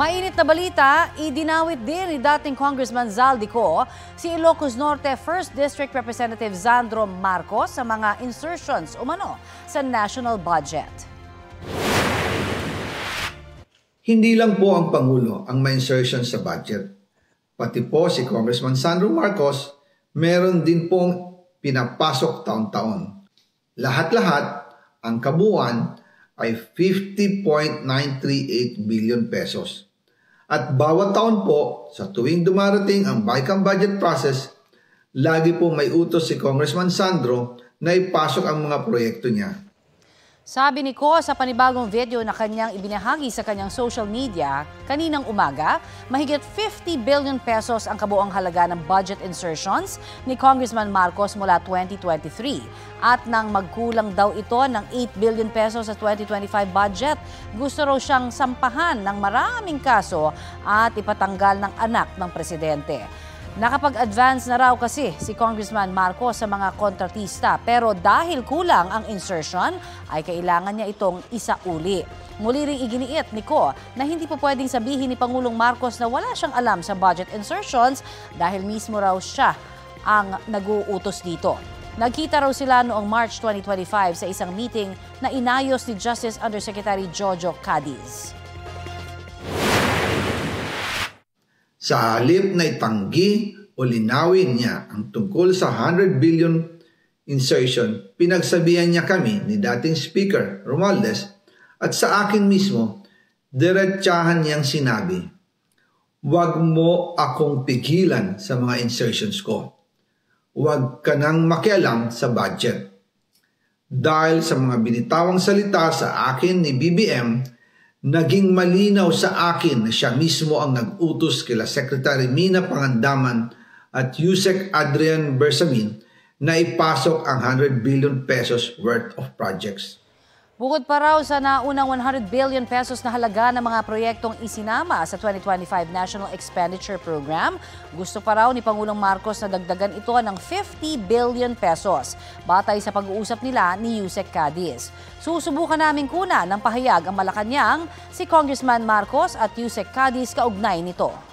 Mainit na balita, idinawit din ni dating Congressman Zaldico si Ilocos Norte 1st District Representative Sandro Marcos sa mga insertions umano sa national budget. Hindi lang po ang Pangulo ang may insertion sa budget. Pati po si Congressman Sandro Marcos, meron din pong pinapasok taon-taon. Lahat-lahat, ang kabuuan ay 50.938 billion pesos. At bawat taon po, sa tuwing dumarating ang BICAM budget process, lagi po may utos si Congressman Sandro na ipasok ang mga proyekto niya. Sabi ni Ko sa panibagong video na kanyang ibinahagi sa kanyang social media kaninang umaga, mahigit 50 billion pesos ang kabuang halaga ng budget insertions ni Congressman Marcos mula 2023. At nang magkulang daw ito ng 8 billion pesos sa 2025 budget, gusto raw siyang sampahan ng maraming kaso at ipatanggal ng anak ng presidente. Nakapag-advance na raw kasi si Congressman Marcos sa mga kontratista pero dahil kulang ang insertion ay kailangan niya itong isauli. Muli ring iginiit ni Ko na hindi po pwedeng sabihin ni Pangulong Marcos na wala siyang alam sa budget insertions dahil mismo raw siya ang nag-uutos dito. Nagkita raw sila noong March 2025 sa isang meeting na inayos ni Justice Undersecretary Jojo Cadiz. Sa halip na itanggi o linawin niya ang tungkol sa 100 billion insertion, pinagsabihan niya kami ni dating Speaker Romualdez at sa akin mismo, diretsahan niyang sinabi, "Huwag mo akong pigilan sa mga insertions ko. Huwag ka nang makialam sa budget." Dahil sa mga binitawang salita sa akin ni BBM, naging malinaw sa akin na siya mismo ang nag-utos kila Secretary Mina Pangandaman at Yusek Adrian Bersamin na ipasok ang 100 billion pesos worth of projects. Bukod pa raw sa naunang 100 billion pesos na halaga ng mga proyektong isinama sa 2025 National Expenditure Program, gusto pa raw ni Pangulong Marcos na dagdagan ito ng 50 billion pesos, batay sa pag-uusap nila ni Yusek Cadiz. Susubukan namin kuna ng pahayag ang Malacanang si Congressman Marcos at Yusek Cadiz kaugnay nito.